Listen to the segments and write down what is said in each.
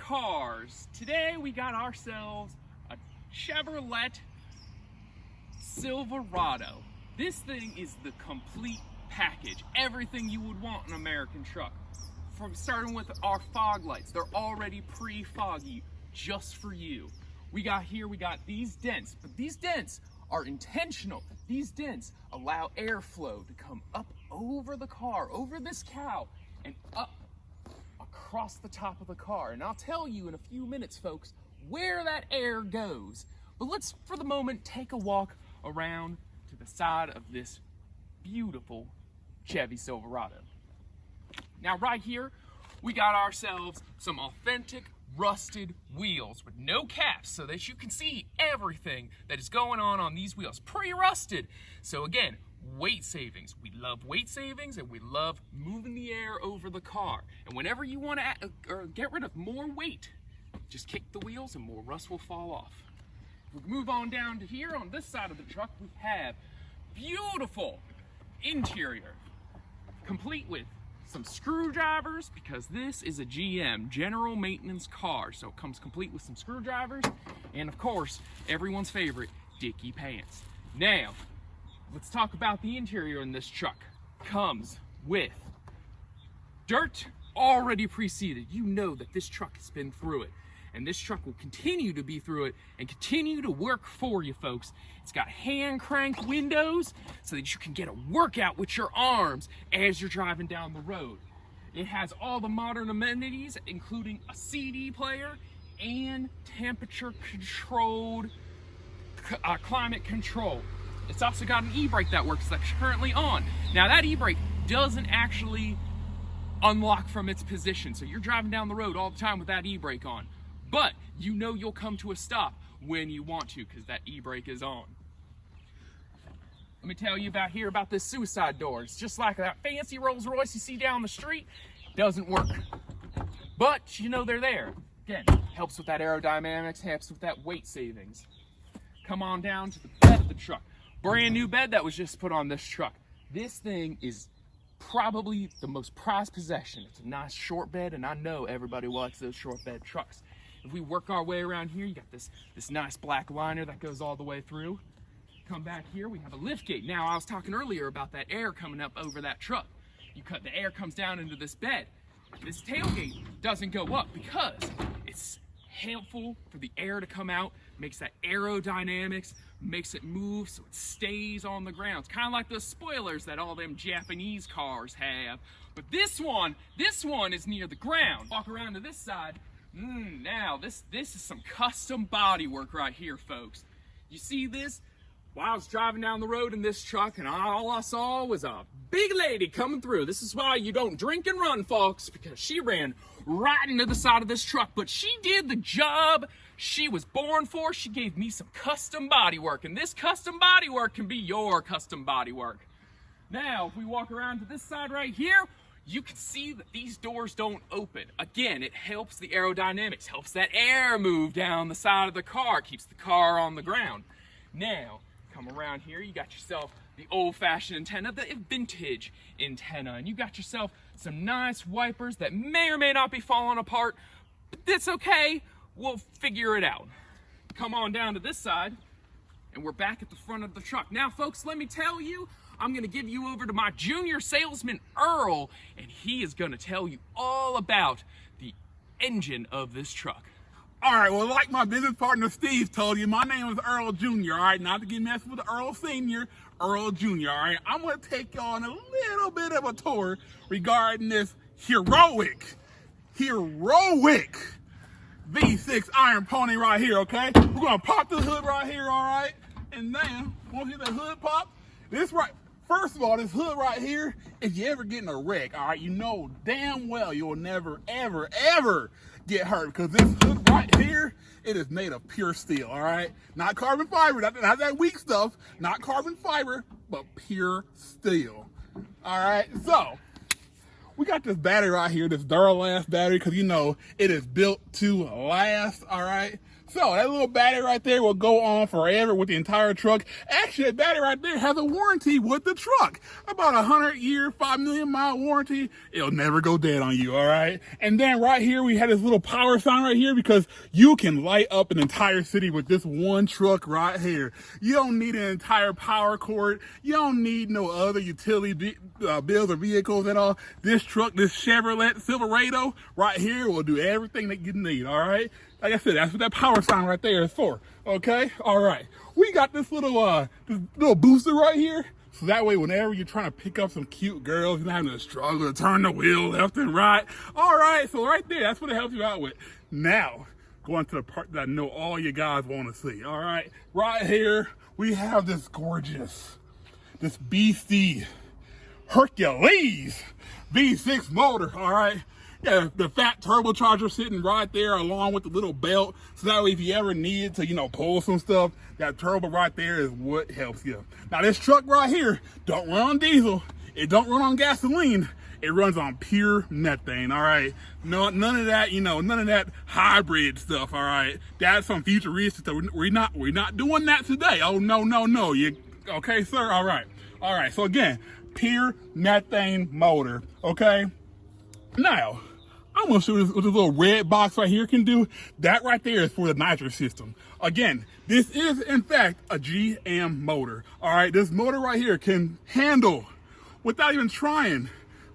cars. Today we got ourselves a Chevrolet Silverado. This thing is the complete package. Everything you would want in an American truck. From starting with our fog lights, they're already pre-foggy just for you. We got these dents, but these dents are intentional. These dents allow airflow to come up over the car, over this cow, and up across the top of the car. And I'll tell you in a few minutes, folks, where that air goes. But let's, for the moment, take a walk around to the side of this beautiful Chevy Silverado. Now right here, we got ourselves some authentic rusted wheels with no caps so that you can see everything that is going on these wheels. Pre-rusted. So again, weight savings. We love weight savings and we love moving the air over the car. And whenever you want to get rid of more weight, just kick the wheels and more rust will fall off. If we move on down to here on this side of the truck, we have beautiful interior, complete with some screwdrivers, because this is a GM, general maintenance car, so it comes complete with some screwdrivers, and of course, everyone's favorite, dicky pants. Now, let's talk about the interior in this truck. Comes with dirt already preceded. You know that this truck has been through it, and this truck will continue to be through it and continue to work for you, folks. It's got hand crank windows so that you can get a workout with your arms as you're driving down the road. It has all the modern amenities, including a CD player and temperature controlled climate control. It's also got an e-brake that works that's currently on. Now that e-brake doesn't actually unlock from its position, so you're driving down the road all the time with that e-brake on. But you know you'll come to a stop when you want to because that e-brake is on. Let me tell you about this suicide door. It's just like that fancy Rolls Royce you see down the street. Doesn't work. But you know they're there. Again, helps with that aerodynamics, helps with that weight savings. Come on down to the bed of the truck. Brand new bed that was just put on this truck. This thing is probably the most prized possession. It's a nice short bed, and I know everybody likes those short bed trucks. If we work our way around here, you got this nice black liner that goes all the way through. Come back here, we have a lift gate. Now, I was talking earlier about that air coming up over that truck. The air comes down into this bed. This tailgate doesn't go up because it's helpful for the air to come out, makes that aerodynamics, makes it move so it stays on the ground. It's kind of like those spoilers that all them Japanese cars have. But this one is near the ground. Walk around to this side. Now, this is some custom body work right here, folks. You see this? Well, I was driving down the road in this truck, and all I saw was a big lady coming through. This is why you don't drink and run, folks, because she ran right into the side of this truck. But she did the job she was born for. She gave me some custom body work, and this custom body work can be your custom body work. Now, if we walk around to this side right here, you can see that these doors don't open. Again, it helps the aerodynamics, helps that air move down the side of the car, keeps the car on the ground. Now, come around here, you got yourself the old-fashioned antenna, the vintage antenna, and you got yourself some nice wipers that may or may not be falling apart, but that's okay, we'll figure it out. Come on down to this side, and we're back at the front of the truck. Now, folks, let me tell you, I'm going to give you over to my junior salesman, Earl, and he is going to tell you all about the engine of this truck. All right, well, like my business partner Steve told you, my name is Earl Jr., all right? Not to get messed with Earl Sr., Earl Jr., all right? I'm going to take you on a little bit of a tour regarding this heroic V6 Iron Pony right here, okay? We're going to pop the hood right here, all right? And then, once you get the hood pop, first of all, this hood right here, if you ever get in a wreck, all right, you know damn well you'll never, ever, ever get hurt, because this hood right here, it is made of pure steel, all right? Not carbon fiber, not that weak stuff, not carbon fiber, but pure steel, all right? So, we got this battery right here, this Duralast battery, because you know it is built to last, all right? So that little battery right there will go on forever with the entire truck. Actually, that battery right there has a warranty with the truck. About 100-year, 5 million mile warranty. It'll never go dead on you, all right? And then right here, we had this little power sign right here because you can light up an entire city with this one truck right here. You don't need an entire power cord. You don't need no other utility bills or vehicles at all. This truck, this Chevrolet Silverado right here will do everything that you need, all right? Like I said, that's what that power sign right there is for, okay? All right, we got this little booster right here, so that way whenever you're trying to pick up some cute girls, you're not having to struggle to turn the wheel left and right. All right, so right there, that's what it helps you out with. Now, going to the part that I know all you guys want to see, all right? Right here, we have this gorgeous, this beastie Hercules V6 motor, all right? Yeah, the fat turbocharger sitting right there along with the little belt. So that way if you ever need to, you know, pull some stuff, that turbo right there is what helps you. Now this truck right here don't run on diesel. It don't run on gasoline. It runs on pure methane, all right? No, none of that, you know, none of that hybrid stuff, all right? That's some futuristic stuff. We're not doing that today. Oh, no. You, okay, sir? All right. So again, pure methane motor, okay? Now, I'm gonna show you what this little red box right here can do. That right there is for the nitrous system. Again, this is in fact a GM motor. All right, this motor right here can handle, without even trying,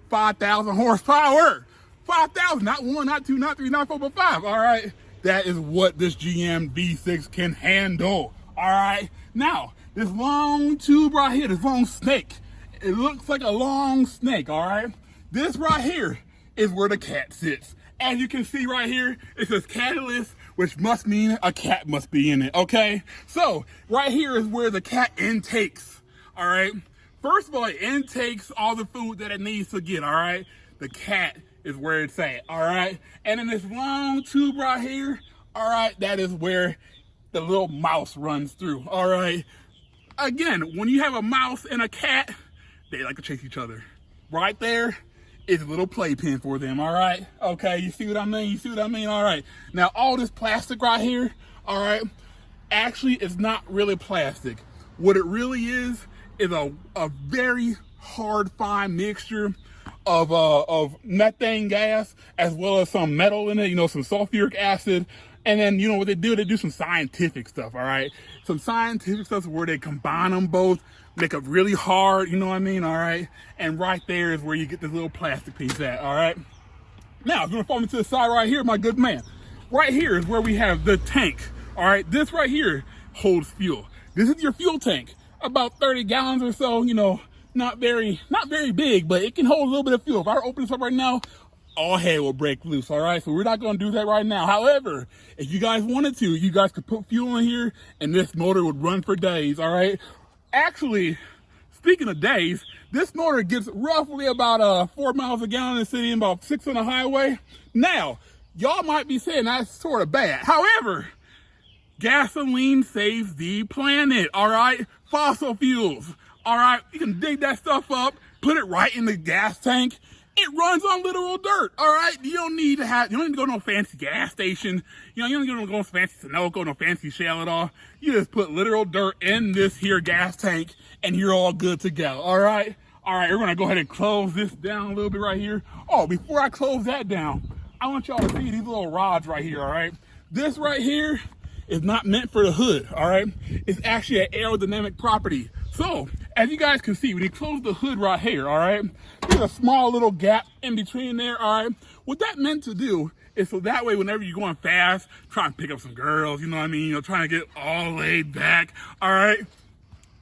5,000 horsepower. 5,000, not 1, not 2, not 3, not 4, but 5. All right, that is what this GM V6 can handle. All right, now this long tube right here, this long snake, it looks like a long snake. All right, this right here is where the cat sits. As you can see right here, it says catalyst, which must mean a cat must be in it, okay? So, right here is where the cat intakes, all right? First of all, it intakes all the food that it needs to get, all right? The cat is where it's at, all right? And in this long tube right here, all right, that is where the little mouse runs through, all right? Again, when you have a mouse and a cat, they like to chase each other. Right there, it's a little playpen for them, all right? Okay, you see what I mean? All right. Now, all this plastic right here, all right, actually it's not really plastic. What it really is a very hard, fine mixture of methane gas as well as some metal in it, you know, some sulfuric acid. And then, you know, what they do some scientific stuff, all right? Some scientific stuff where they combine them both, make it really hard, you know what I mean, all right? And right there is where you get this little plastic piece at, all right? Now, it's gonna fall me to the side right here, my good man. Right here is where we have the tank, all right? This right here holds fuel. This is your fuel tank, about 30 gallons or so, you know, not very big, but it can hold a little bit of fuel. If I open this up right now, all hell will break loose, all right? So we're not gonna do that right now. However, if you guys wanted to, you guys could put fuel in here and this motor would run for days, all right? Actually, speaking of days, this motor gets roughly about 4 miles a gallon in the city and about 6 on the highway. Now, y'all might be saying that's sort of bad. However, gasoline saves the planet, all right? Fossil fuels, all right? You can dig that stuff up, put it right in the gas tank. It runs on literal dirt, all right? You don't need to go to no fancy gas station. You know, you don't need to go to no fancy Sunoco, no fancy Shell at all. You just put literal dirt in this here gas tank and you're all good to go, all right? All right, we're gonna go ahead and close this down a little bit right here. Oh, before I close that down, I want y'all to see these little rods right here, all right? This right here is not meant for the hood, all right? It's actually an aerodynamic property. So, as you guys can see, when you close the hood right here, all right, there's a small little gap in between there, all right? What that meant to do is so that way whenever you're going fast, trying to pick up some girls, you know what I mean, you know, trying to get all laid back, all right?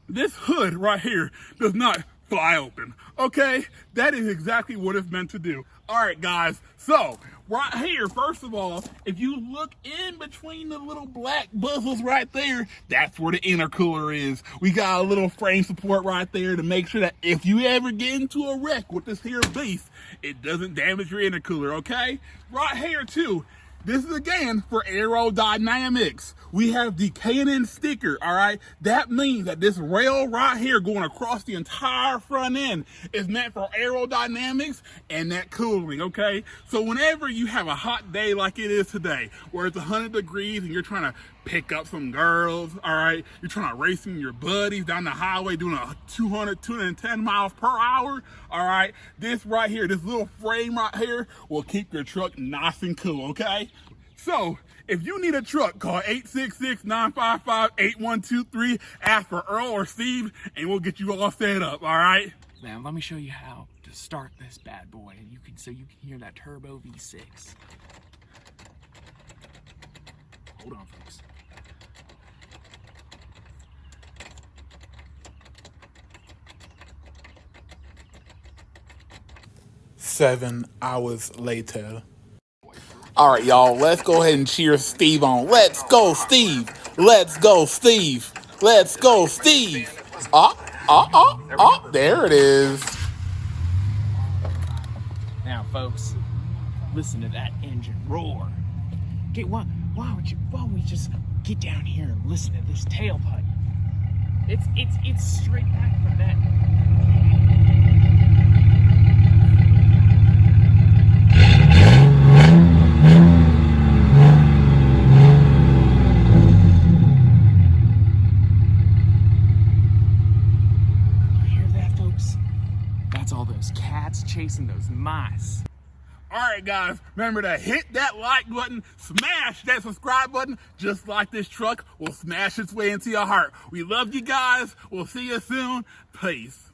This hood right here does not fly open, okay? That is exactly what it's meant to do. All right, guys, so right here, first of all, if you look in between the little black buzzles right there, that's where the intercooler is. We got a little frame support right there to make sure that if you ever get into a wreck with this here beast, it doesn't damage your intercooler, okay? Right here too, This is again for aerodynamics. We have the K&N sticker, all right? That means that this rail right here going across the entire front end is meant for aerodynamics and that cooling, okay? So whenever you have a hot day like it is today, where it's 100 degrees and you're trying to pick up some girls, all right? You're trying to race with your buddies down the highway doing a 210 miles per hour, all right? This right here, this little frame right here will keep your truck nice and cool, okay? So, if you need a truck, call 866-955-8123, ask for Earl or Steve, and we'll get you all set up, all right? Now, let me show you how to start this bad boy, and so you can hear that turbo V6. Hold on, folks. Seven hours later. All right, y'all, let's go ahead and cheer Steve on. Let's go, Steve. Let's go, Steve. Let's go, Steve. There it is. Now, folks, listen to that engine roar. Okay, why don't we just get down here and listen to this tailpipe? It's straight back from that. All those cats chasing those mice. All right, guys, remember to hit that like button, smash that subscribe button, just like this truck will smash its way into your heart. We love you guys. We'll see you soon. Peace.